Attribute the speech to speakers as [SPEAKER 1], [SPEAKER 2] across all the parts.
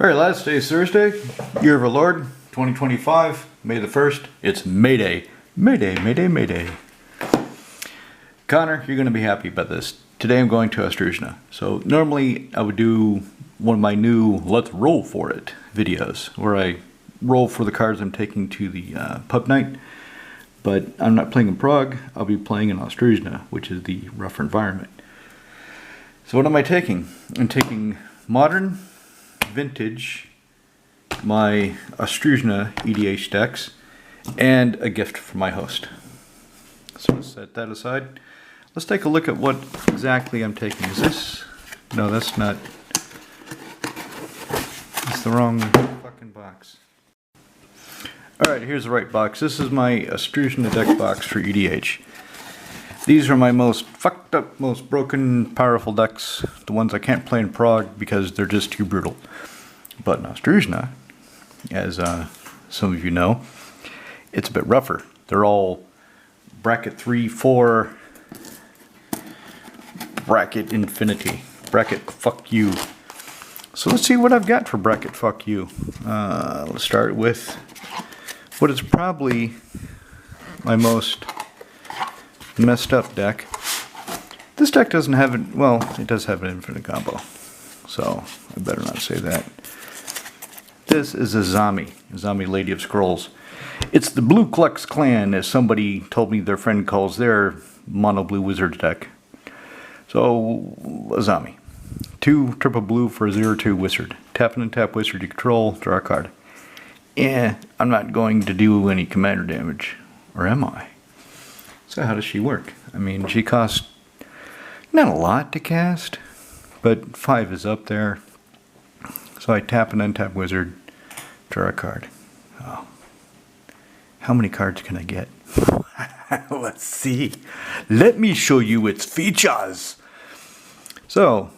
[SPEAKER 1] Alright lads, today's Thursday, year of our Lord, 2025, May the 1st, it's May Day. May Day, May Day, May Day. Connor, you're going to be happy about this. Today I'm going to Ostruzna. So normally I would do one of my new Let's Roll For It videos, where I roll for the cards I'm taking to the pub night. But I'm not playing in Prague, I'll be playing in Ostruzna, which is the rougher environment. So what am I taking? I'm taking Modern, Vintage, my Ostruzna EDH decks, and a gift from my host. So let's set that aside. Let's take a look at what exactly I'm taking. Is this? No, that's not. It's the wrong fucking box. Alright, here's the right box. This is my Ostruzna deck box for EDH. These are my most fucked up, most broken, powerful decks. The ones I can't play in Prague because they're just too brutal. But in Ostruzna, as some of you know, it's a bit rougher. They're all bracket 3, 4, bracket infinity, bracket fuck you. So let's see what I've got for bracket fuck you. Let's start with what is probably my most messed up deck. This deck doesn't have it, well, it does have an infinite combo, so I better not say that. This is a Zami Lady of Scrolls. It's the Blue Klux Klan, as somebody told me their friend calls their mono blue wizards deck. So, a Zami. 2 triple blue for a 0/2 wizard. Tap and untap wizard you control, draw a card. I'm not going to do any commander damage, or am I? So how does she work? I mean, she costs not a lot to cast, but 5 is up there. So I tap and untap wizard, draw a card. Oh. How many cards can I get? Let's see. Let me show you its features. So,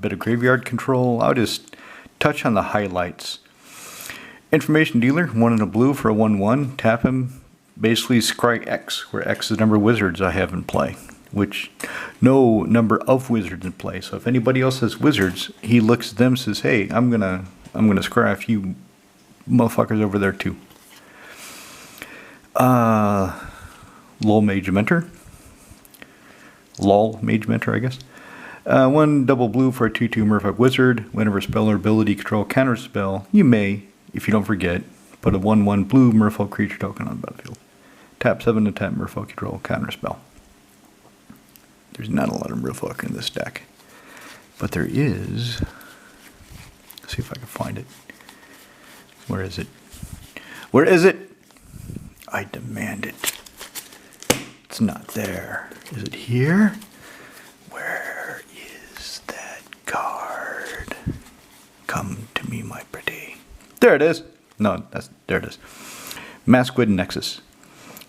[SPEAKER 1] bit of graveyard control. I'll just touch on the highlights. Information dealer, 1 in a blue for a 1/1. Tap him. Basically scry X, where X is the number of wizards I have in play, which no number of wizards in play. So if anybody else has wizards, he looks at them and says, "Hey, I'm gonna scry a few motherfuckers over there too." LOL Mage Mentor, I guess. 1 double blue for a 2/2 Merfolk Wizard. Whenever spell or ability control counter spell, you may, if you don't forget, put a 1/1 blue Merfolk creature token on the battlefield. Tap 7 to tap Merfolk control counter spell. There's not a lot of Merfolk in this deck, but there is. Let's see if I can find it. Where is it? Where is it? I demand it. It's not there. Is it here? Where is that card? Come to me, my pretty. There it is. No, there it is. Masquid Nexus.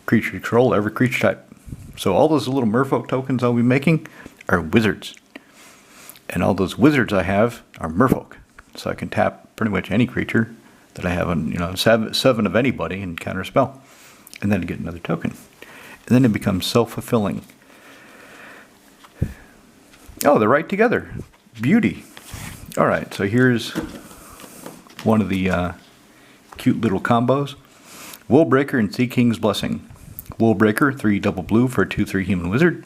[SPEAKER 1] Creature control every creature type. So all those little Merfolk tokens I'll be making are wizards. And all those wizards I have are Merfolk. So I can tap pretty much any creature that I have on, 7 of anybody and counter spell. And then get another token. And then it becomes self-fulfilling. Oh, they're right together. Beauty. Alright, so here's one of the cute little combos. Woolbreaker and Sea King's Blessing. Woolbreaker, 3 double blue for a 2/3 human wizard.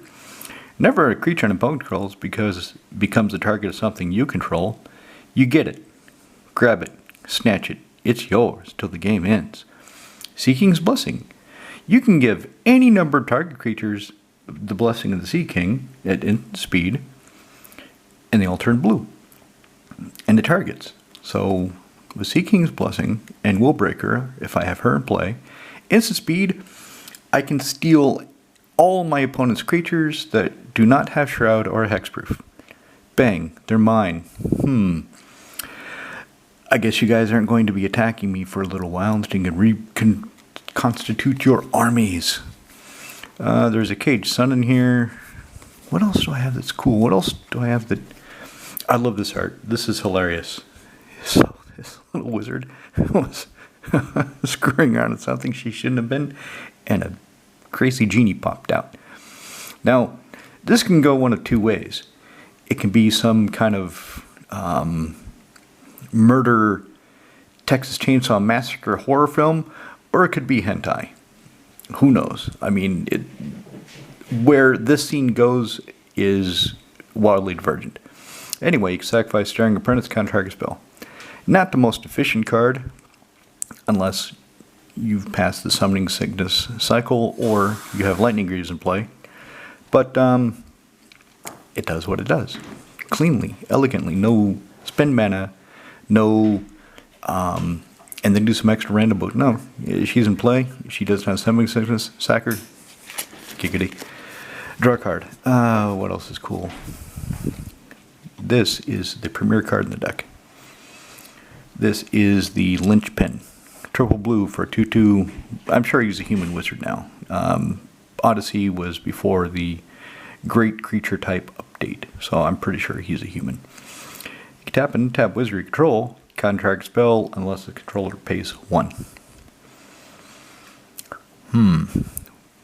[SPEAKER 1] Whenever a creature an opponent controls becomes the target of something you control, you get it. Grab it. Snatch it. It's yours till the game ends. Sea King's Blessing. You can give any number of target creatures the Blessing of the Sea King at instant speed, and they all turn blue. And the targets. So with Sea King's Blessing and Woolbreaker, if I have her in play, instant speed, I can steal all my opponent's creatures that do not have Shroud or Hexproof. Bang, they're mine. I guess you guys aren't going to be attacking me for a little while until you can reconstitute your armies. There's a Caged Sun in here. What else do I have that's cool? What else do I have that... I love this art. This is hilarious. So this little wizard was screwing around with something she shouldn't have been, and a crazy genie popped out. Now, this can go one of two ways. It can be some kind of murder Texas Chainsaw Massacre horror film, or it could be hentai. Who knows? I mean, where this scene goes is wildly divergent. Anyway, you can sacrifice Staring Apprentice, counter-target spell. Not the most efficient card, unless you've passed the Summoning Sickness cycle or you have Lightning Greaves in play. But it does what it does. Cleanly, elegantly, no spend mana, no, and then do some extra random book. No, she's in play. She doesn't have Summoning Sickness, sack her. Giggity. Draw a card. What else is cool? This is the premier card in the deck. This is the Linchpin. Triple blue for 2/2. I'm sure he's a human wizard now. Odyssey was before the Great Creature type update, so I'm pretty sure he's a human. You can tap and tap wizard control, contract spell, unless the controller pays 1.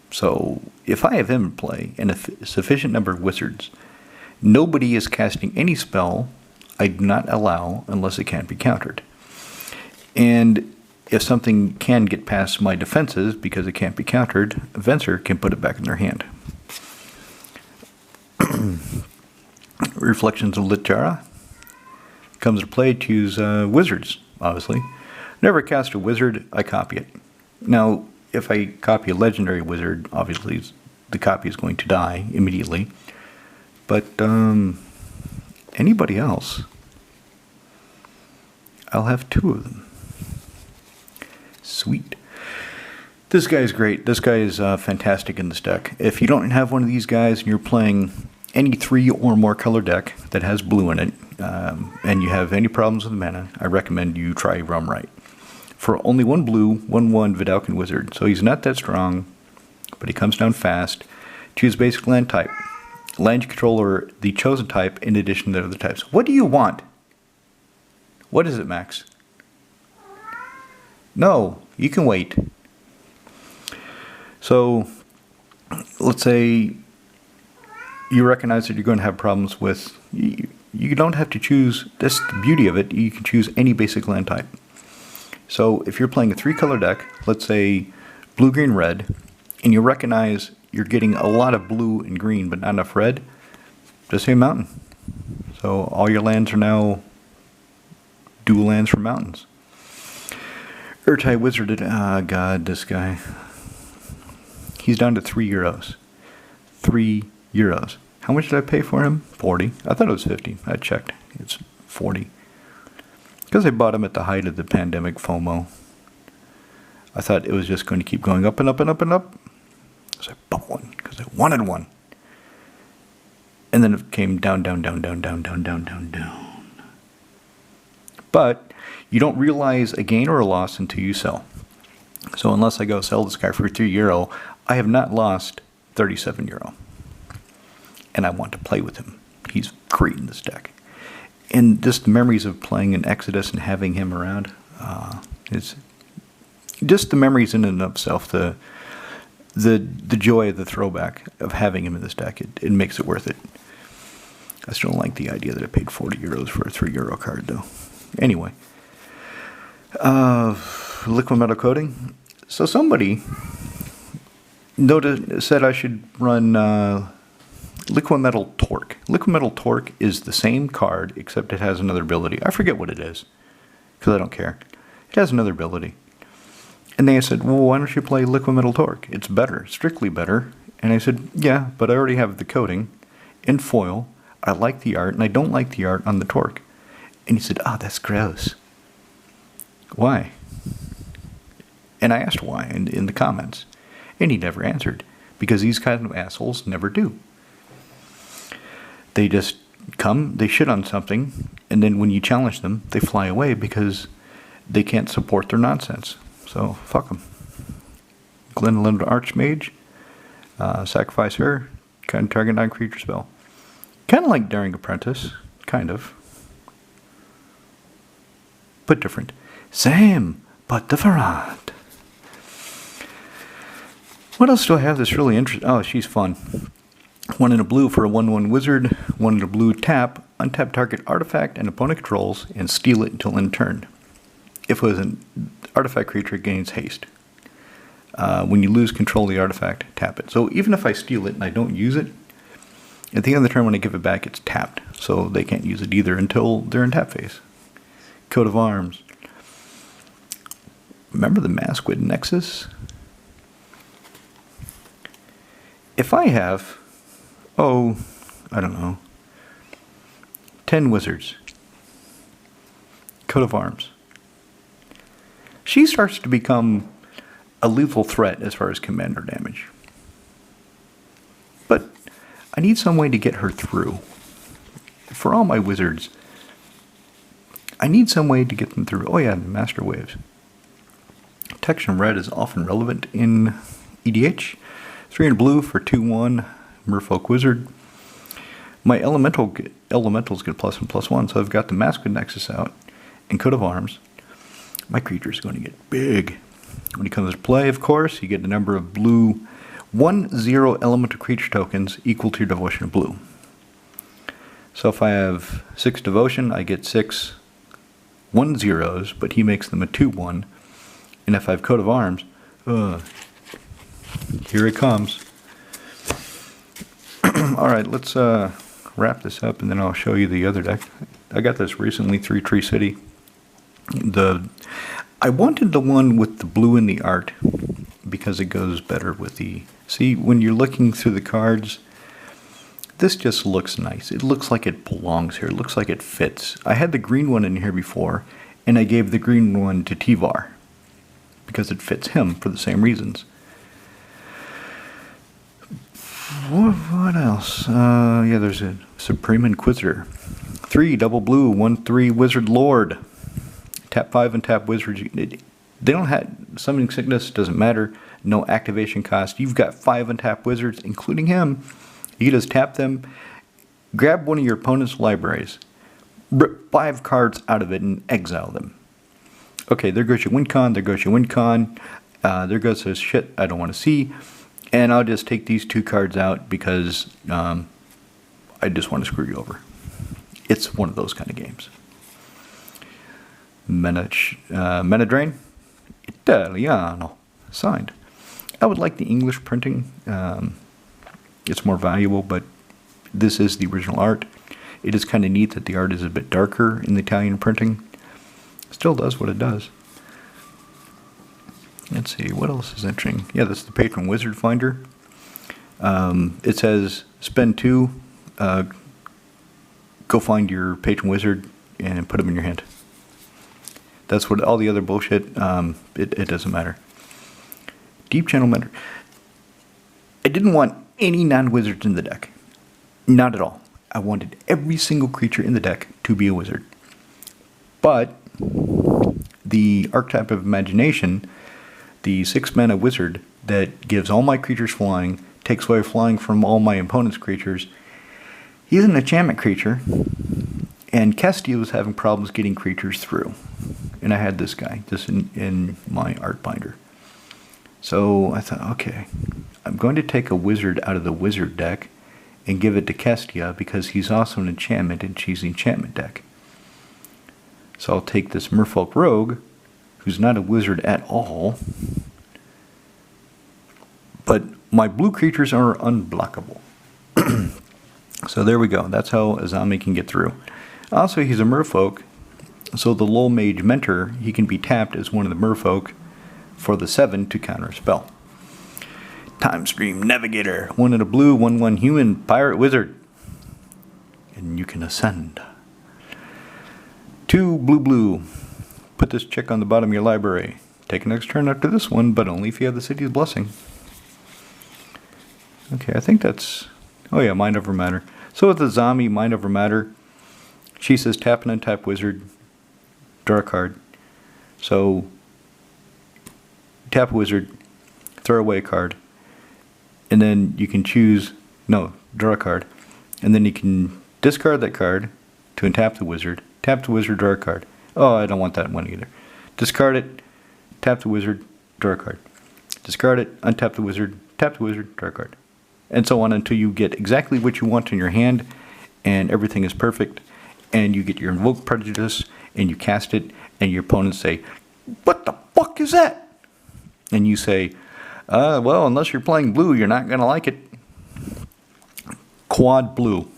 [SPEAKER 1] So if I have him in play and a sufficient number of wizards, nobody is casting any spell I do not allow unless it can't be countered. And if something can get past my defenses because it can't be countered, a Venser can put it back in their hand. Reflections of Littara. Comes to play, choose wizards, obviously. Whenever I cast a wizard, I copy it. Now, if I copy a legendary wizard, obviously the copy is going to die immediately. But anybody else, I'll have 2 of them. Sweet. This guy is great. This guy is fantastic in this deck. If you don't have one of these guys and you're playing any 3 or more color deck that has blue in it, and you have any problems with mana, I recommend you try Rumrite. For only 1 blue, 1/1 Vidalcan Wizard. So he's not that strong, but he comes down fast. Choose basic land type. Land you control or the chosen type in addition to other types. What do you want? What is it, Max? No, you can wait. So, let's say you recognize that you're going to have problems with... You don't have to choose... That's the beauty of it. You can choose any basic land type. So, if you're playing a 3-color deck, let's say blue, green, red, and you recognize you're getting a lot of blue and green, but not enough red, just say mountain. So, all your lands are now dual lands for mountains. Urtai Wizarded. Ah, God, this guy. He's down to €3. €3. How much did I pay for him? 40. I thought it was 50. I checked. It's 40. Because I bought him at the height of the pandemic FOMO. I thought it was just going to keep going up and up and up and up. So I bought one because I wanted one. And then it came down, down, down, down, down, down, down, down, down. But you don't realize a gain or a loss until you sell. So unless I go sell this guy for €3, I have not lost €37. And I want to play with him. He's great in this deck. And just the memories of playing in Exodus and having him around, it's just the memories in and of itself, the joy of the throwback of having him in this deck, it makes it worth it. I still don't like the idea that I paid €40 for a €3 card, though. Anyway, liquid metal coating. So somebody said I should run Liquid Metal Torque. Liquid Metal Torque is the same card, except it has another ability. I forget what it is, because I don't care. It has another ability. And they said, well, why don't you play Liquid Metal Torque? It's better, strictly better. And I said, yeah, but I already have the coating in foil. I like the art, and I don't like the art on the Torque. And he said, oh, that's gross. Why? And I asked why in the comments. And he never answered, because these kind of assholes never do. They just come, they shit on something, and then when you challenge them, they fly away because they can't support their nonsense. So, fuck them. Glenlund Archmage, sacrifice her, kind of target non-creature spell. Kind of like Daring Apprentice, kind of. But different. Same, but different. What else do I have that's really interesting? Oh, she's fun. 1 in a blue for a 1/1 wizard, 1 in a blue tap, untap target artifact and opponent controls, and steal it until end turn. if it was an artifact creature, it gains haste. When you lose control of the artifact, tap it. So even if I steal it and I don't use it, at the end of the turn when I give it back, it's tapped. So they can't use it either until they're in tap phase. Coat of Arms. Remember the Masquid Nexus? If I have, I don't know, 10 wizards, Coat of Arms, she starts to become a lethal threat as far as commander damage. But I need some way to get her through. For all my wizards, I need some way to get them through. Oh yeah, Master Waves. Protection Red is often relevant in EDH. 3 in blue for 2/1 Merfolk Wizard. My elementals get +1/+1, so I've got the Masquid Nexus out and Coat of Arms. My creature is going to get big. When he comes to play, of course, you get a number of blue 1/0 elemental creature tokens equal to your devotion of blue. So if I have 6 devotion, I get 6 1/0s, but he makes them a 2/1. And if I have Coat of Arms, here it comes. Alright, let's wrap this up and then I'll show you the other deck. I got this recently through Tree City. I wanted the one with the blue in the art because it goes better with the... See, when you're looking through the cards, this just looks nice. It looks like it belongs here. It looks like it fits. I had the green one in here before, and I gave the green one to Tivar because it fits him for the same reasons. What else? Yeah, there's a Supreme Inquisitor. 3 double blue, 1/3 Wizard Lord. Tap 5 and tap wizards. They don't have summoning sickness, doesn't matter. No activation cost. You've got 5 untap wizards, including him. You just tap them, grab one of your opponent's libraries, rip 5 cards out of it, and exile them. Okay, there goes your win con, there goes your win con, there goes this shit I don't want to see, and I'll just take these 2 cards out because I just want to screw you over. It's one of those kind of games. Meta Drain, Italiano, signed. I would like the English printing. It's more valuable, but this is the original art. It is kind of neat that the art is a bit darker in the Italian printing. Still does what it does. Let's see, what else is interesting? Yeah, that's the Patron Wizard Finder. It says, spend 2, go find your Patron Wizard and put them in your hand. That's what all the other bullshit, it doesn't matter. Deep Channel Mentor. I didn't want any non-wizards in the deck. Not at all. I wanted every single creature in the deck to be a wizard. But the Archetype of Imagination, the 6-mana wizard that gives all my creatures flying, takes away flying from all my opponent's creatures, he's an enchantment creature, and Kestia was having problems getting creatures through. And I had this guy, this in my art binder. So I thought, okay, I'm going to take a wizard out of the wizard deck and give it to Kestia because he's also an enchantment and she's the enchantment deck. So I'll take this Merfolk Rogue, who's not a wizard at all, but my blue creatures are unblockable. So there we go. That's how Azami can get through. Also, he's a merfolk, so the Lol Mage Mentor, he can be tapped as one of the merfolk for the 7 to counter a spell. Time Stream Navigator, 1 in a blue, 1/1 human pirate wizard. And you can ascend. 2 blue. Put this chick on the bottom of your library. Take a next turn after this one, but only if you have the City's Blessing. Okay, I think that's... Oh yeah, Mind Over Matter. So with the zombie Mind Over Matter, she says tap and untap wizard, draw a card. So tap wizard, throw away a card, and then you can choose, no, draw a card, and then you can discard that card to untap the wizard, tap the wizard, draw a card. Oh, I don't want that one either. Discard it, tap the wizard, draw a card. Discard it, untap the wizard, tap the wizard, draw a card. And so on until you get exactly what you want in your hand and everything is perfect and you get your Invoke Prejudice and you cast it and your opponents say, "What the fuck is that?" And you say, well, unless you're playing blue, you're not going to like it. Quad blue.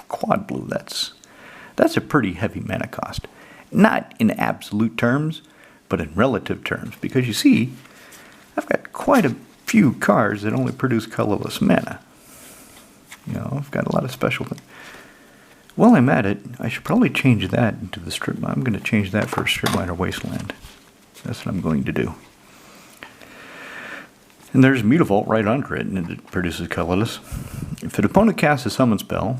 [SPEAKER 1] Quad blue, that's a pretty heavy mana cost. Not in absolute terms, but in relative terms. Because you see, I've got quite a few cards that only produce colorless mana. You know, I've got a lot of special things. While I'm at it, I should probably change that into the strip. I'm going to change that for a strip miner wasteland. That's what I'm going to do. And there's Mutavault right under it, and it produces colorless. If an opponent casts a summon spell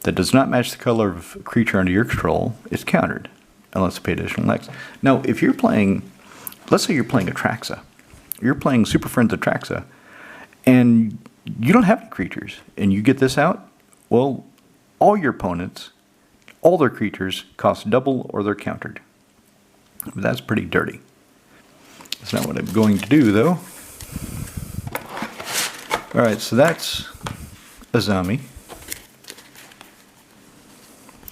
[SPEAKER 1] that does not match the color of a creature under your control, it's countered, unless they pay additional X. Now, if you're playing, let's say you're playing Atraxa. You're playing Super Friends Atraxa, and you don't have any creatures, and you get this out, well, all your opponents, all their creatures cost double or they're countered. But that's pretty dirty. That's not what I'm going to do, though. Alright, so that's Azami.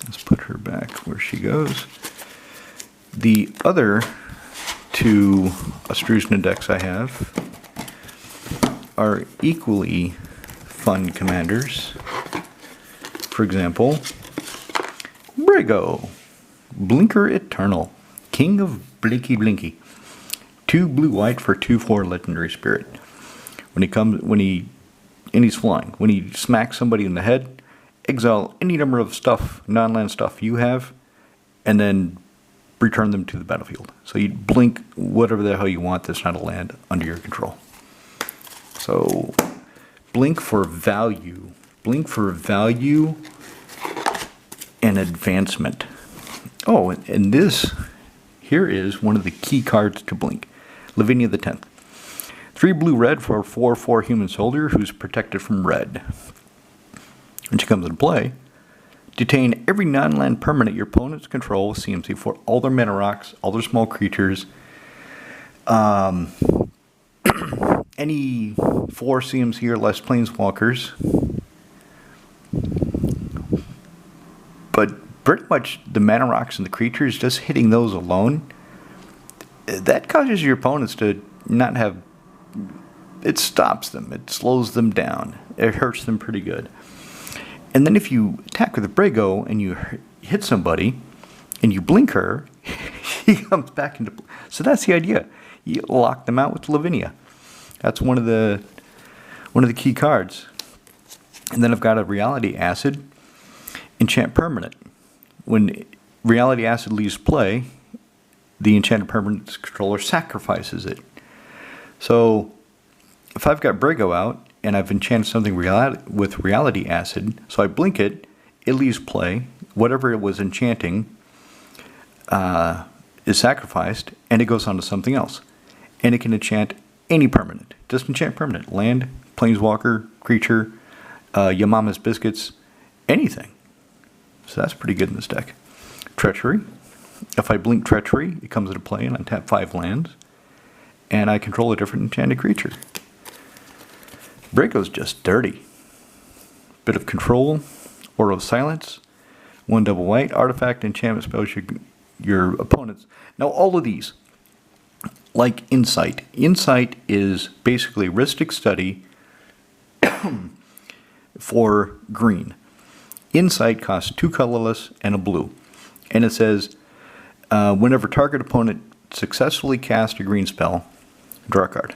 [SPEAKER 1] Let's put her back where she goes. The other two Ostruzna decks I have are equally fun commanders. For example, Brigo, Blinker Eternal, King of Blinky Blinky. 2 blue-white for 2/4 legendary spirit. And he's flying. When he smacks somebody in the head, exile any number of stuff, non-land stuff you have, and then return them to the battlefield. So you blink whatever the hell you want that's not a land under your control. So, blink for value. Blink for value and advancement. Oh, and this here is one of the key cards to blink. Lavinia the 10th. 3 blue-red for a 4/4 human soldier who's protected from red. When she comes into play, detain every non-land permanent your opponents control with CMC for all their mana rocks, all their small creatures, any 4 CMC or less planeswalkers. But pretty much the mana rocks and the creatures, just hitting those alone, that causes your opponents to not have... It stops them. It slows them down. It hurts them pretty good. And then if you attack with a Brigo and you hit somebody and you blink her, she comes back into play. So that's the idea. You lock them out with Lavinia. That's one of the key cards. And then I've got a Reality Acid, enchant permanent. When Reality Acid leaves play, the enchanted permanent's controller sacrifices it. So if I've got Brigo out and I've enchanted something with Reality Acid, so I blink it, it leaves play, whatever it was enchanting is sacrificed, and it goes on to something else. And it can enchant any permanent. Just enchant permanent. Land, planeswalker, creature, Yamama's Biscuits, anything. So that's pretty good in this deck. Treachery. If I blink Treachery, it comes into play and I tap 5 lands. And I control a different enchanted creature. Brigo's just dirty. Bit of control, Aura of Silence, 1 double white, artifact, enchantment spells your opponents. Now all of these, like Insight. Insight is basically Ristic Study for green. Insight costs 2 colorless and a blue. And it says, whenever target opponent successfully casts a green spell, draw a card.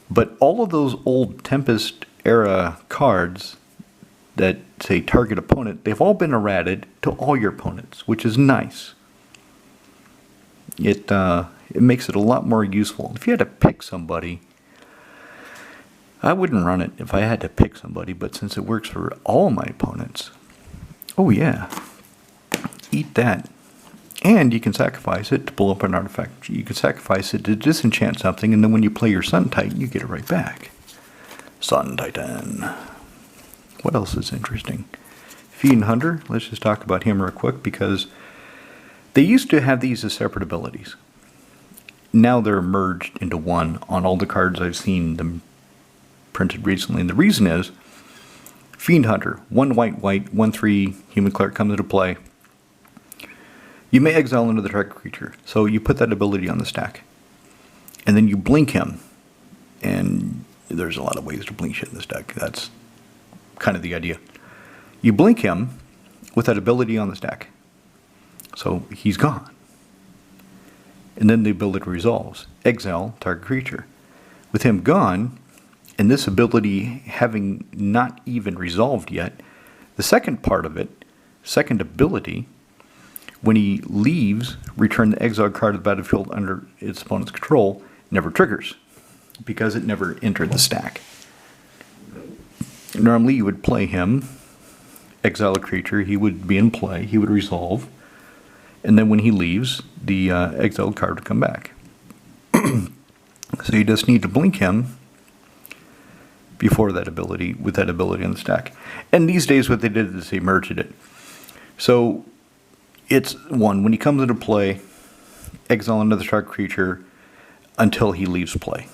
[SPEAKER 1] But all of those old Tempest era cards that say target opponent, they've all been errated to all your opponents, which is nice. It makes it a lot more useful. If you had to pick somebody, I wouldn't run it if I had to pick somebody, but since it works for all my opponents, oh yeah, eat that. And you can sacrifice it to pull up an artifact. You can sacrifice it to disenchant something, and then when you play your Sun Titan, you get it right back. Sun Titan. What else is interesting? Fiend Hunter. Let's just talk about him real quick, because they used to have these as separate abilities. Now they're merged into one on all the cards I've seen them printed recently. And the reason is, Fiend Hunter. 1 white, 1/3 human cleric comes into play. You may exile another target creature. So you put that ability on the stack. And then you blink him. And there's a lot of ways to blink shit in this deck. That's kind of the idea. You blink him with that ability on the stack. So he's gone. And then the ability resolves. Exile target creature. With him gone, and this ability having not even resolved yet, the second part of it, second ability, when he leaves, return the exiled card to the battlefield under its opponent's control, never triggers, because it never entered the stack. Normally you would play him, exile a creature, he would be in play, he would resolve, and then when he leaves, the exiled card would come back. So you just need to blink him before that ability, with that ability on the stack. And these days what they did is they merged it. So it's one, when he comes into play, exile another target creature until he leaves play.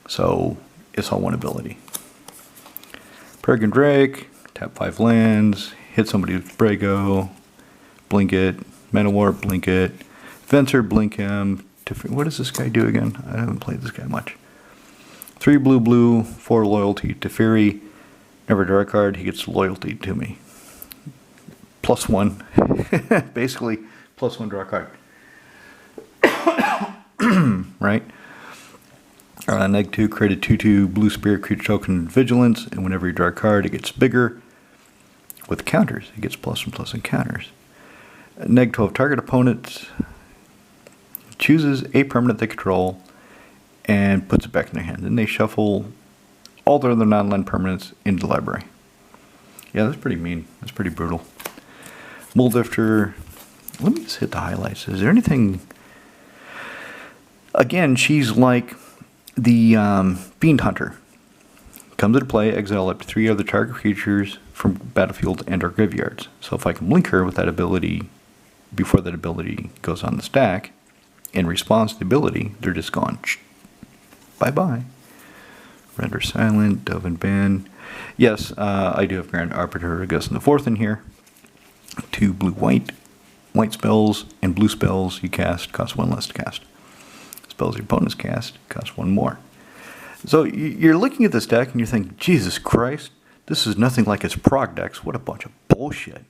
[SPEAKER 1] So it's all one ability. Peregrine Drake, tap 5 lands, hit somebody with Brago, blink it, Mana Warp, blink it, Fencer, blink him. What does this guy do again? I haven't played this guy much. 3 blue, 4 loyalty to Fury. Never draw a card, he gets loyalty to me. +1. Basically, +1 draw a card. Right? -2, create a 2/2 blue spirit creature token vigilance, and whenever you draw a card, it gets bigger. With counters, it gets +1/+1 and counters. -12, target opponent chooses a permanent they control and puts it back in their hand. Then they shuffle all their other non-land permanents into the library. Yeah, that's pretty mean. That's pretty brutal. Mulldifter. Let me just hit the highlights. Is there anything... Again, she's like the Fiend Hunter. Comes into play, exile up to 3 other target creatures from battlefield and or graveyards. So if I can blink her with that ability before that ability goes on the stack, in response to the ability, they're just gone. Bye-bye. Render silent, Dove and Ban. Yes, I do have Grand Arbiter Augustin the Fourth in here. 2 blue-white. White spells and blue spells you cast cost 1 less to cast. Spells your opponents cast cost 1 more. So you're looking at this deck and you're thinking, Jesus Christ, this is nothing like his prog decks. What a bunch of bullshit.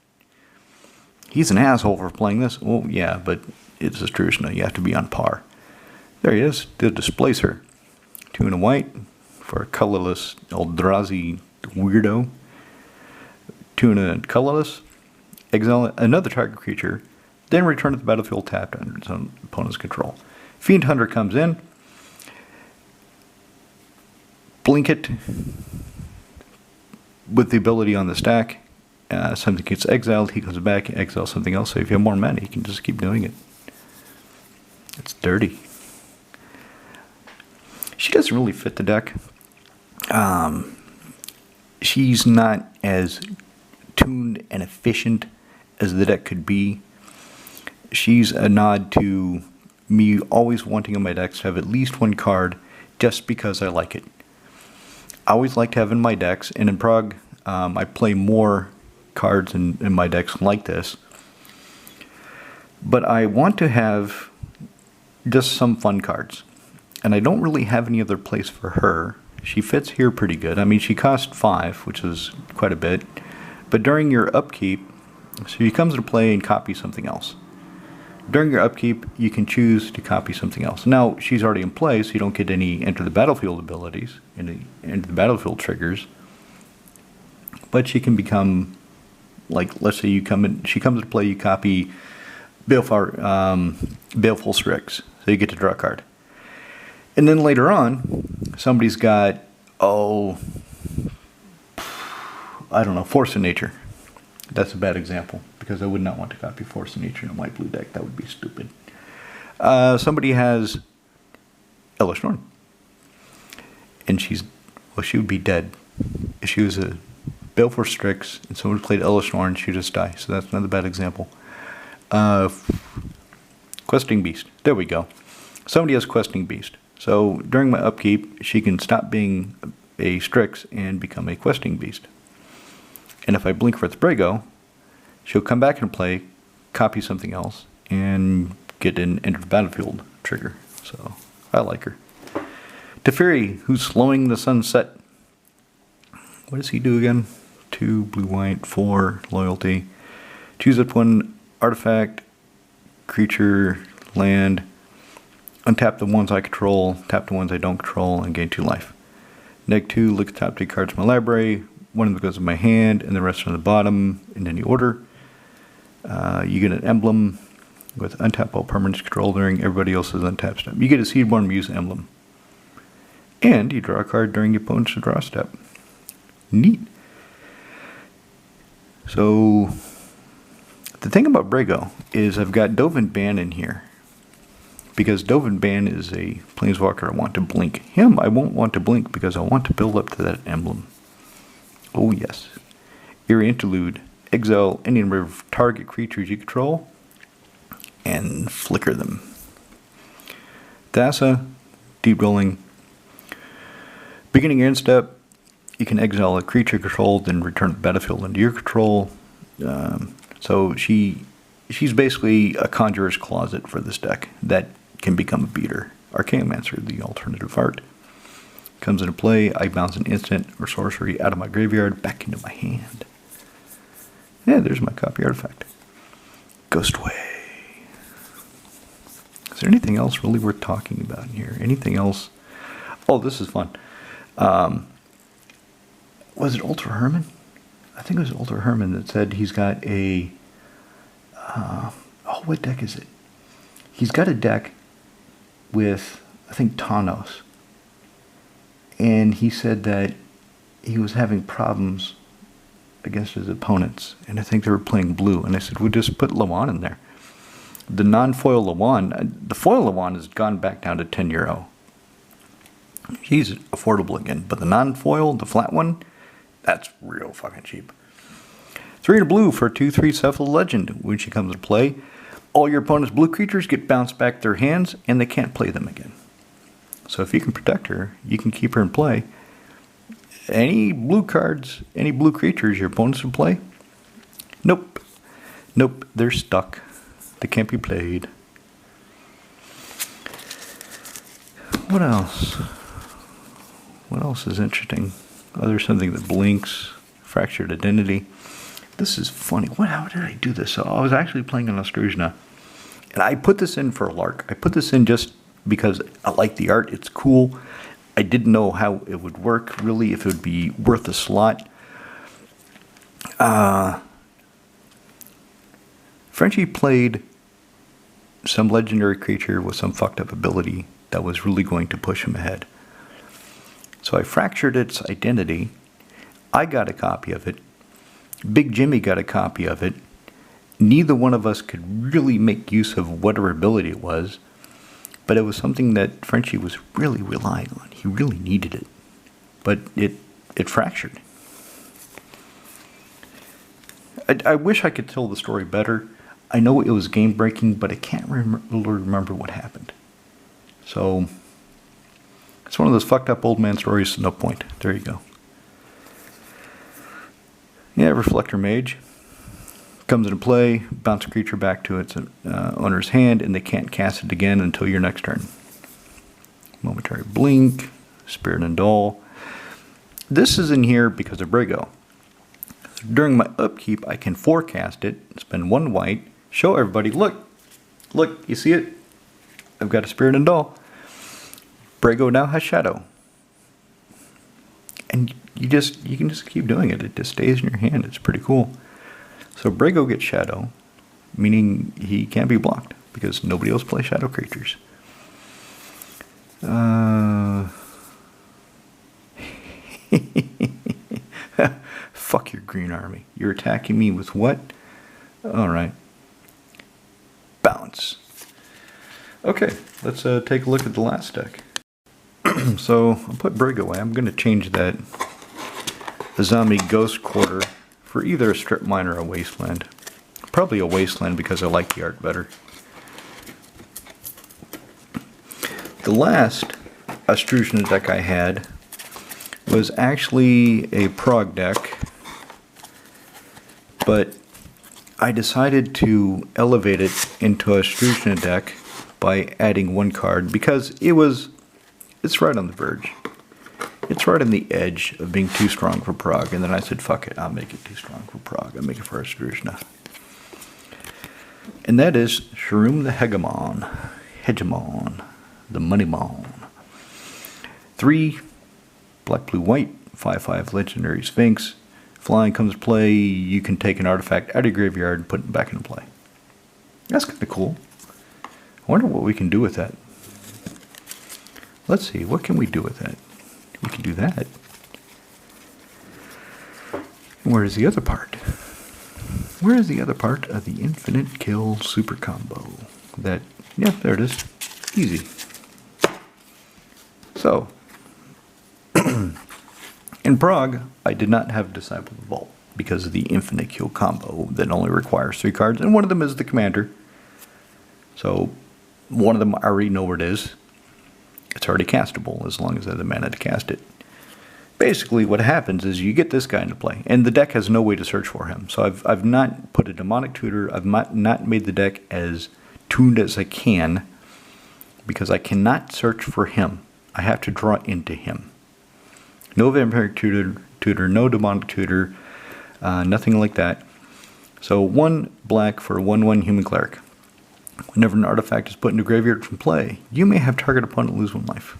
[SPEAKER 1] He's an asshole for playing this. Oh, yeah, but it's Ostruzna. You have to be on par. There he is, the Displacer. 2 and a white for a colorless Eldrazi weirdo. 2 and a colorless. Exile another target creature, then return to the battlefield tapped under its own opponent's control. Fiend Hunter comes in. Blink it with the ability on the stack. Something gets exiled, he comes back, exile something else. So if you have more mana, you can just keep doing it. It's dirty. She doesn't really fit the deck. She's not as tuned and efficient as the deck could be. She's a nod to me always wanting in my decks to have at least 1 card just because I like it. I always like to have in my decks, and in Prague, I play more cards in my decks like this. But I want to have just some fun cards. And I don't really have any other place for her. She fits here pretty good. I mean, she costs 5, which is quite a bit. But during your upkeep, so she comes into play and copy something else. During your upkeep, you can choose to copy something else. Now, she's already in play, so you don't get any enter the battlefield abilities, enter the battlefield triggers. But she can become, like, let's say you come in, she comes into play, you copy Baleful Strix, so you get to draw a card. And then later on, somebody's got, I don't know, Force of Nature. That's a bad example, because I would not want to copy Force of Nature in a white-blue deck. That would be stupid. Somebody has Elesh Norn. And she would be dead. If she was a Baleful Strix and someone played Elesh Norn, she'd just die. So that's another bad example. Questing Beast. There we go. Somebody has Questing Beast. So during my upkeep, she can stop being a Strix and become a Questing Beast. And if I blink for its Brago, she'll come back and play, copy something else, and get an enter the battlefield trigger. So I like her. Teferi, who's slowing the sunset. What does he do again? 2 blue white, 4 loyalty. Choose up 1 artifact, creature, land. Untap the ones I control, tap the ones I don't control, and gain 2 life. -2, look at the top 3 cards of my library. 1 of them goes in my hand, and the rest are on the bottom in any order. You get an emblem with untap all permanents control during everybody else's untap step. You get a Seedborn Muse emblem. And you draw a card during your opponent's draw step. Neat. So, the thing about Brago is I've got Dovin Ban in here. Because Dovin Ban is a planeswalker I want to blink. Him, I won't want to blink because I want to build up to that emblem. Oh yes. Eerie Interlude. Exile any number of target creatures you control and flicker them. Thassa, deep rolling. Beginning end step, you can exile a creature controlled and return the battlefield into your control. So she's basically a conjurer's closet for this deck that can become a beater. Archaeomancer, the alternative art. Comes into play, I bounce an instant or sorcery out of my graveyard back into my hand. Yeah, there's my copy artifact. Ghostway. Is there anything else really worth talking about in here? Anything else? Oh, this is fun. Was it Ultra Herman? I think it was Ultra Herman that said he's got a... what deck is it? He's got a deck with, I think, Thanos. And he said that he was having problems against his opponents. And I think they were playing blue. And I said, we'll just put Lawan in there. The non-foil Lawan, the foil Lawan has gone back down to €10. He's affordable again. But the non-foil, the flat one, that's real fucking cheap. 3 to blue for a 2/3 Cephalid Legend. When she comes into play, all your opponent's blue creatures get bounced back their hands and they can't play them again. So if you can protect her, you can keep her in play. Any blue cards, any blue creatures your opponents will play? Nope. Nope, they're stuck. They can't be played. What else? What else is interesting? Oh, there's something that blinks. Fractured Identity. This is funny. How did I do this? So I was actually playing an Ostruzna. And I put this in for a lark. I put this in just because I like the art. It's cool. I didn't know how it would work, really, if it would be worth a slot. Frenchie played some legendary creature with some fucked up ability that was really going to push him ahead. So I fractured its identity. I got a copy of it. Big Jimmy got a copy of it. Neither one of us could really make use of whatever ability it was, but it was something that Frenchie was really relying on. He really needed it, but it fractured. I wish I could tell the story better. I know it was game breaking, but I can't remember what happened. So it's one of those fucked up old man stories. No point. There you go. Yeah, Reflector Mage comes into play, bounce a creature back to its owner's hand, and they can't cast it again until your next turn. Momentary Blink, Spirit and Dull. This is in here because of Brago. During my upkeep, I can forecast it, spend 1 white, show everybody, look, you see it? I've got a Spirit and Dull. Brago now has Shadow. And you can just keep doing it. It just stays in your hand. It's pretty cool. So Brago gets Shadow, meaning he can't be blocked because nobody else plays Shadow creatures. Fuck your green army. You're attacking me with what? Alright. Bounce. Okay, let's take a look at the last deck. So, I'll put Brig away. I'm going to change that Zombie Ghost Quarter for either a Strip Mine or a Wasteland. Probably a Wasteland because I like the art better. The last Ostruzna deck I had was actually a prog deck, but I decided to elevate it into a Ostruzna deck by adding one card because it's right on the verge. It's right on the edge of being too strong for Prague, and then I said, fuck it, I'll make it too strong for Prague. I'll make it for Ostruzna. And that is Sharum the Hegemon, the Moneymon. 3, black, blue, white, 5/5 legendary Sphinx. Flying comes to play, you can take an artifact out of your graveyard and put it back into play. That's kind of cool. I wonder what we can do with that. Let's see, what can we do with that? We can do that. Where is the other part? Where is the other part of the infinite kill super combo? That, yeah, there it is. Easy. So, in Prague, I did not have Disciple of the Vault because of the infinite kill combo that only requires 3 cards, and one of them is the commander. So, one of them I already know where it is. It's already castable as long as I have the mana to cast it. Basically, what happens is you get this guy into play, and the deck has no way to search for him. So I've not put a demonic tutor. I've not made the deck as tuned as I can because I cannot search for him. I have to draw into him. No vampiric tutor, no demonic tutor, nothing like that. So 1 black for a 1/1 human cleric. Whenever an artifact is put into graveyard from play, you may have target opponent lose 1 life.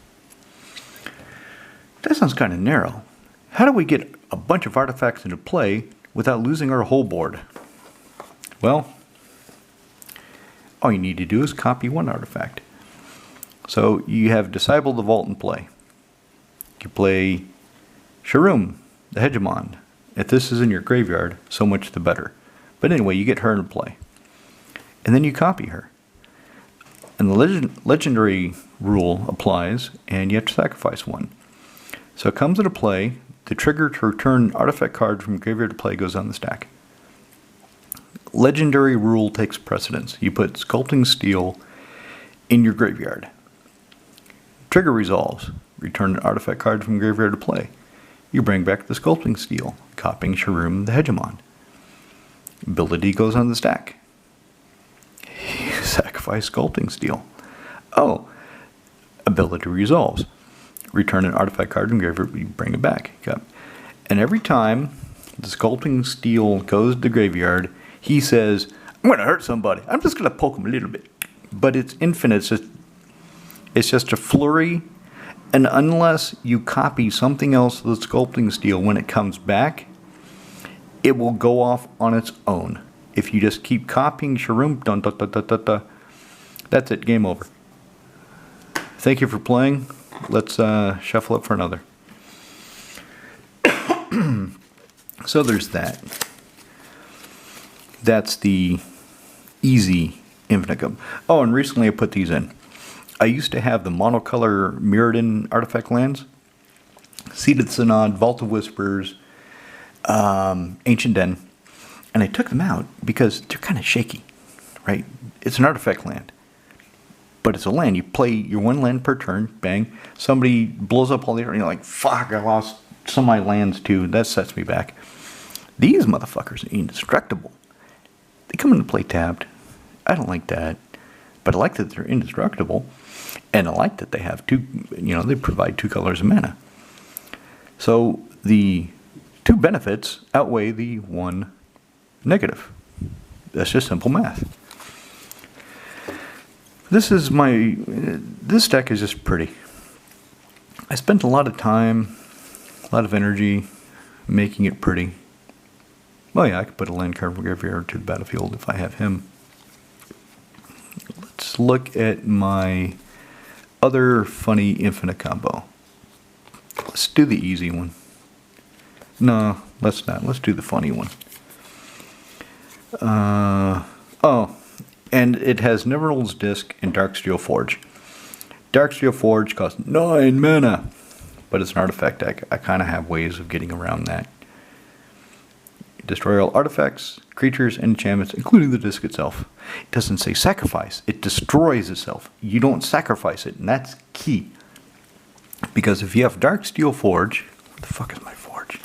[SPEAKER 1] That sounds kind of narrow. How do we get a bunch of artifacts into play without losing our whole board? Well, all you need to do is copy 1 artifact. So you have Disciple of the Vault in play. You play Sharum, the Hegemon. If this is in your graveyard, so much the better. But anyway, you get her in play. And then you copy her. And the legendary rule applies, and you have to sacrifice 1. So it comes into play. The trigger to return an artifact card from graveyard to play goes on the stack. Legendary rule takes precedence. You put Sculpting Steel in your graveyard. Trigger resolves. Return an artifact card from graveyard to play. You bring back the Sculpting Steel, copying Sharum the Hegemon. Ability goes on the stack. You sacrifice Sculpting Steel. Oh, ability resolves. Return an artifact card from graveyard, you bring it back. Okay. And every time the Sculpting Steel goes to the graveyard, he says, I'm going to hurt somebody. I'm just going to poke him a little bit. But it's infinite. It's just a flurry. And unless you copy something else with the Sculpting Steel, when it comes back, it will go off on its own. If you just keep copying Sharum, that's it. Game over. Thank you for playing. Let's shuffle up for another. So there's that. That's the easy Infinite. Oh, and recently I put these in. I used to have the monocolor Mirrodin artifact lands. Seated Synod, Vault of Whispers, Ancient Den. And I took them out because they're kind of shaky, right? It's an artifact land. But it's a land. You play your 1 land per turn, bang. Somebody blows up all the, and you're like, fuck, I lost some of my lands too. That sets me back. These motherfuckers are indestructible. They come into play tapped. I don't like that. But I like that they're indestructible. And I like that they have 2, they provide 2 colors of mana. So the 2 benefits outweigh the 1 negative. That's just simple math. This deck is just pretty. I spent a lot of time, a lot of energy making it pretty. Well, yeah, I could put a land card from graveyard to the battlefield if I have him. Let's look at my other funny infinite combo. Let's do the easy one. No, let's not. Let's do the funny one. And it has Neverald's Disc and Darksteel Forge. Darksteel Forge costs 9 mana, but it's an artifact deck. I kind of have ways of getting around that. Destroy all artifacts, creatures, and enchantments, including the disc itself. It doesn't say sacrifice. It destroys itself. You don't sacrifice it, and that's key. Because if you have Darksteel Forge, where the fuck is my forge?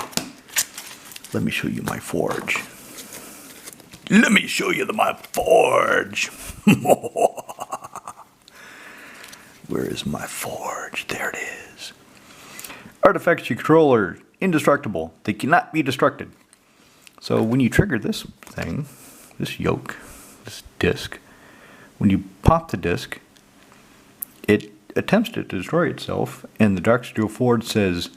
[SPEAKER 1] Let me show you my forge. Let me show you my forge. Where is my forge? There it is. Artifacts you control are indestructible. They cannot be destructed. So when you trigger this thing, this yoke, this disc, when you pop the disc, it attempts to destroy itself, and the Darksteel Forge says,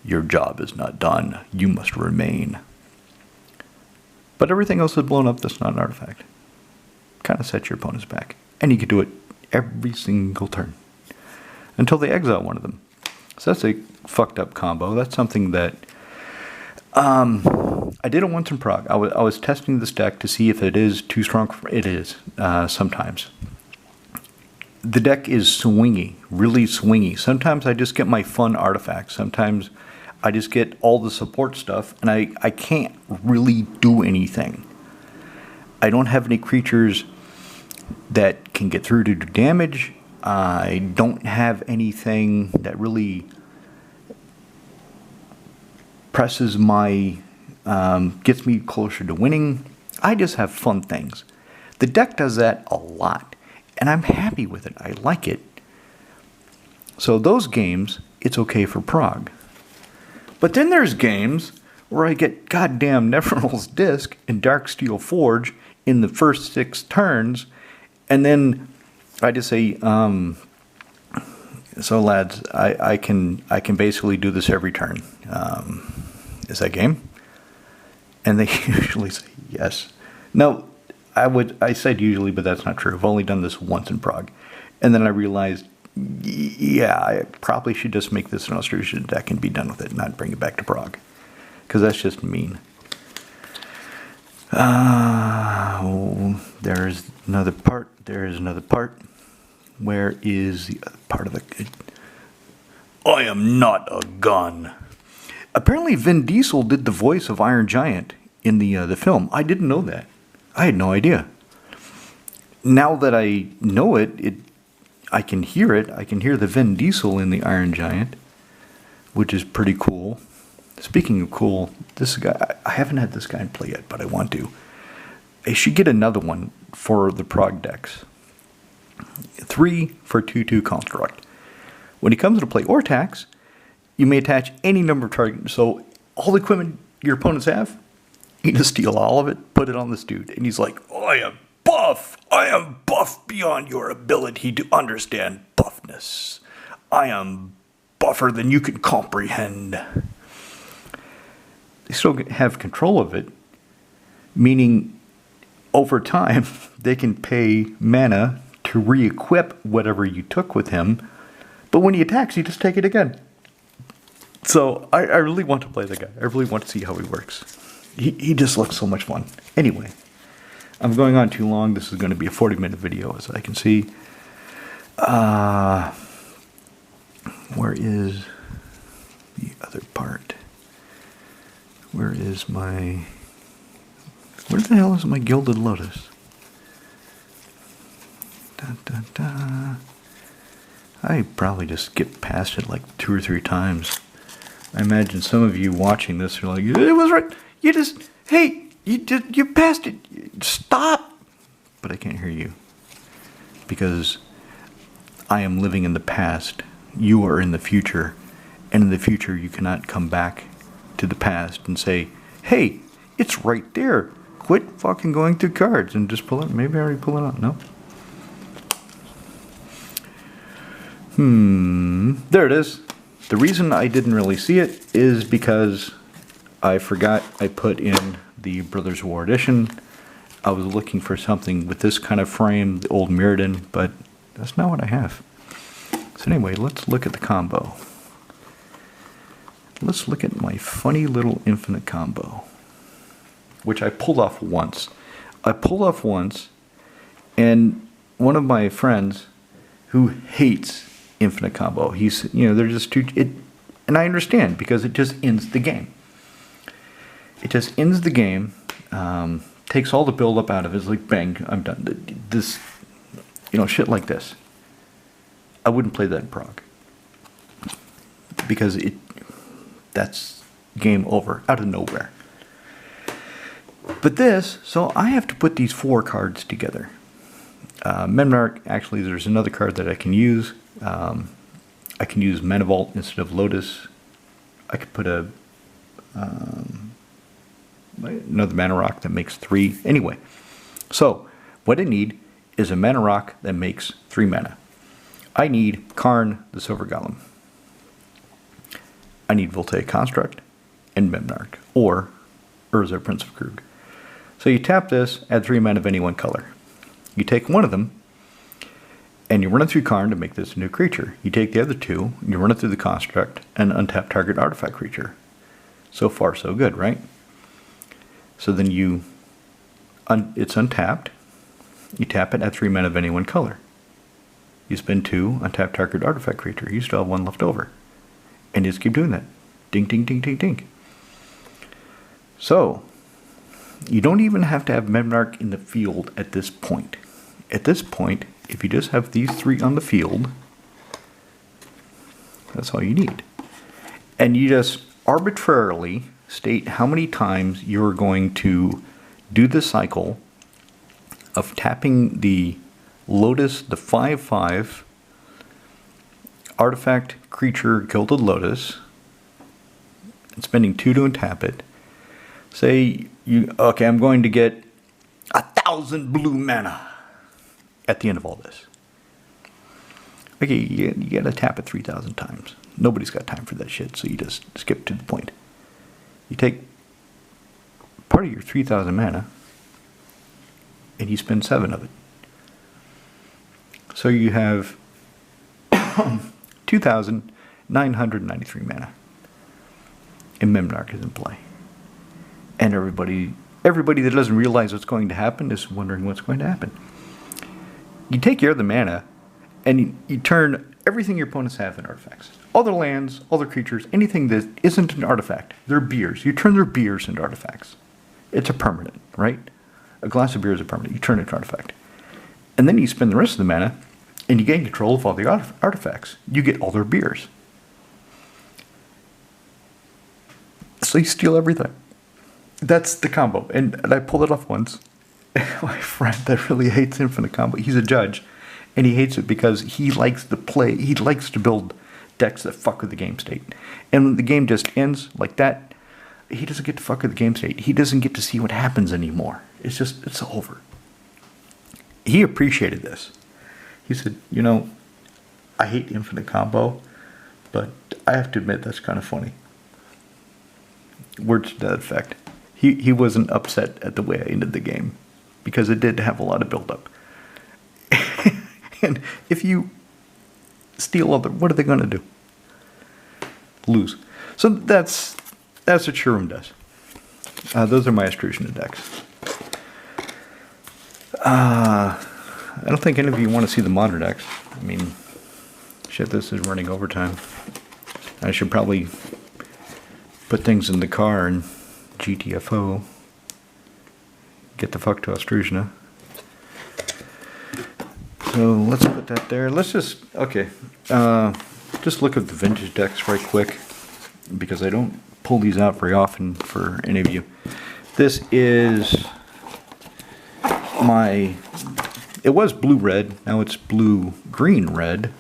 [SPEAKER 1] your job is not done. You must remain. But everything else is blown up that's not an artifact. Kind of sets your opponents back. And you can do it every single turn. Until they exile one of them. So that's a fucked up combo. That's something that... I did it once in Prague. I was testing this deck to see if it is too strong. It is, sometimes. The deck is swingy. Really swingy. Sometimes I just get my fun artifacts. Sometimes I just get all the support stuff, and I can't really do anything. I don't have any creatures that can get through to do damage. I don't have anything that really presses my, gets me closer to winning. I just have fun things. The deck does that a lot, and I'm happy with it. I like it. So those games, it's okay for Prague. But then there's games where I get goddamn Neverill's Disc and Darksteel Forge in the first 6 turns, and then I just say, so lads, I can basically do this every turn. Is that game? And they usually say yes. No, I said usually, but that's not true. I've only done this once in Prague. And then I realized, yeah, I probably should just make this an Ostruzna deck and be done with it, not bring it back to Prague. Because that's just mean. There's another part. There is another part. Where is the other part of it? I am not a gun. Apparently Vin Diesel did the voice of Iron Giant in the film. I didn't know that. I had no idea. Now that I know it, I can hear it. I can hear the Vin Diesel in the Iron Giant, which is pretty cool. Speaking of cool, this guy, I haven't had this guy in play yet, but I want to. I should get another one for the Prague decks. 3 for 2/2 construct. When he comes to play or attacks, you may attach any number of targets. So all the equipment your opponents have, you just steal all of it, put it on this dude, and he's like, I am buff. I am buff beyond your ability to understand buffness. I am buffer than you can comprehend. They still have control of it, meaning over time they can pay mana to re-equip whatever you took with him, but when he attacks, you just take it again. So I really want to play the guy. I really want to see how he works. He just looks so much fun. Anyway, I'm going on too long. This is going to be a 40-minute video, as I can see. Where is the other part? Where the hell is my Gilded Lotus? I probably just skipped past it like 2 or 3 times. I imagine some of you watching this are like, it was right. You passed it. Stop. But I can't hear you. Because I am living in the past. You are in the future. And in the future, you cannot come back to the past and say, hey, it's right there. Quit fucking going through cards and just pull it. Maybe I already pulled it out. No. There it is. The reason I didn't really see it is because I forgot I put in the Brothers War edition. I was looking for something with this kind of frame, the old Mirrodin, but that's not what I have. So anyway, let's look at the combo. Let's look at my funny little infinite combo, which I pulled off once. And one of my friends who hates infinite combo, they're just too, and I understand, because it just ends the game. It just ends the game, takes all the build up out of it. It's like, bang, I'm done. This, shit like this. I wouldn't play that in Prague. Because that's game over, out of nowhere. But this, so I have to put these 4 cards together. Memnarch, actually, there's another card that I can use. I can use Mana Vault instead of Lotus. I could put another Mana Rock that makes 3. Anyway, so what I need is a Mana Rock that makes 3 mana. I need Karn, the Silver Golem. I need Voltaic Construct and Memnarch, or Urza, Prince of Krug. So you tap this, add 3 mana of any one color. You take one of them, and you run it through Karn to make this a new creature. You take the other 2, and you run it through the Construct, and untap target artifact creature. So far, so good, right? So then it's untapped. You tap it, add 3 mana of any one color. You spend 2, untap target artifact creature. You still have 1 left over. And you just keep doing that. Ding, ding, ding, ding, ding. So, you don't even have to have Memnarch in the field at this point. At this point, if you just have these 3 on the field, that's all you need. And you just arbitrarily state how many times you're going to do the cycle of tapping the Lotus, the 5/5 artifact creature Gilded Lotus, and spending 2 to untap it. Say, okay, I'm going to get 1,000 blue mana at the end of all this. Okay, you gotta tap it 3,000 times. Nobody's got time for that shit, so you just skip to the point. You take part of your 3,000 mana, and you spend 7 of it. So you have 2,993 mana. And Memnarch is in play. And everybody that doesn't realize what's going to happen is wondering what's going to happen. You take your other mana, and you turn everything your opponents have in artifacts. All their lands, all their creatures, anything that isn't an artifact. They're beers. You turn their beers into artifacts. It's a permanent, right? A glass of beer is a permanent. You turn it into an artifact. And then you spend the rest of the mana, and you gain control of all the artifacts. You get all their beers. So you steal everything. That's the combo. And I pulled it off once. My friend that really hates Infinite Combo, he's a judge, and he hates it because he likes to build decks that fuck with the game state. And when the game just ends like that, he doesn't get to fuck with the game state. He doesn't get to see what happens anymore. It's over. He appreciated this. He said, I hate Infinite Combo, but I have to admit that's kind of funny. Words to that effect. He wasn't upset at the way I ended the game, because it did have a lot of build-up. And if you steal what are they going to do? Lose. So that's what Shurum does. Those are my Ostruzna decks. I don't think any of you want to see the modern decks. I mean, shit, this is running overtime. I should probably put things in the car and GTFO. Get the fuck to Ostruzna. So let's put that there. Let's just, okay. Just look at the vintage decks right quick, because I don't pull these out very often for any of you. This is it was blue-red, now it's blue-green-red.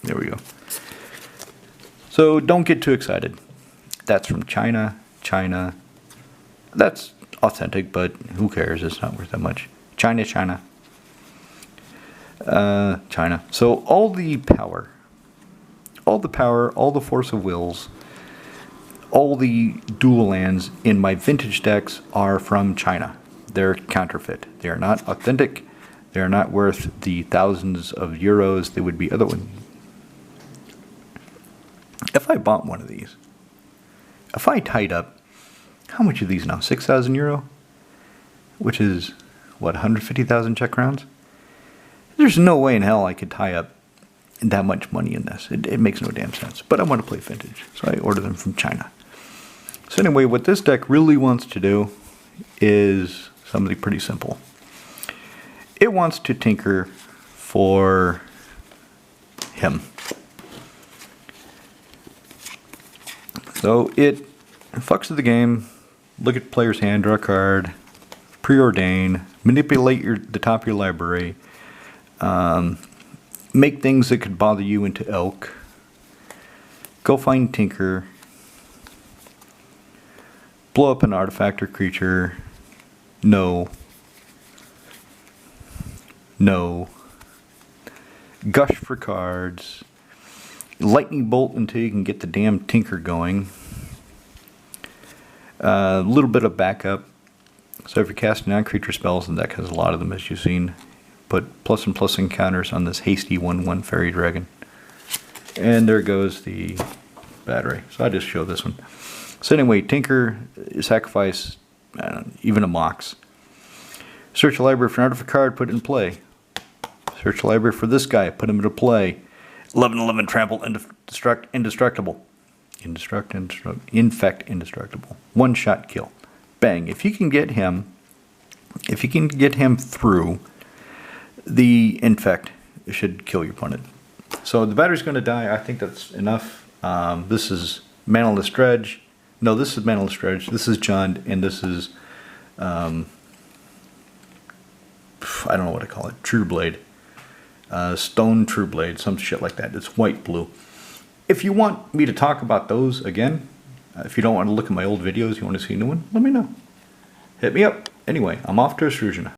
[SPEAKER 1] There we go. So don't get too excited. That's from China. That's authentic, but who cares? It's not worth that much. China. So all the power, all the force of wills, all the dual lands in my vintage decks are from China. They're counterfeit. They are not authentic. They are not worth the thousands of euros they would be otherwise. If I bought one of these, if I tied up, how much are these now? 6,000 euro? Which is, what, 150,000 Czech crowns? There's no way in hell I could tie up that much money in this. It makes no damn sense. But I want to play vintage, so I order them from China. So anyway, what this deck really wants to do is something pretty simple. it wants to tinker for him. So it fucks with the game, look at the player's hand, draw a card, preordain, manipulate the top of your library, make things that could bother you into elk, go find tinker, blow up an artifact or creature, no, gush for cards, lightning bolt until you can get the damn tinker going, a little bit of backup. So if you're casting non-creature spells, and that has a lot of them as you've seen, put plus and plus encounters on this hasty 1/1 fairy dragon. And there goes the battery. So I just show this one. So anyway, tinker, sacrifice, even a mox. Search the library for an artifact card, put it in play. Search the library for this guy, put him into play. 11/11 trample, indestructible. Infect, indestructible. One shot kill. Bang. If you can get him through, the infect should kill your opponent. So the battery's going to die. I think that's enough. This is Manaless Dredge. No, this is Manaless Dredge. This is Jund, and this is I don't know what I call it. True Blade. Stone True Blade, some shit like that. It's white blue. If you want me to talk about those again, if you don't want to look at my old videos, you want to see a new one, let me know. Hit me up. Anyway, I'm off to Ostruzna.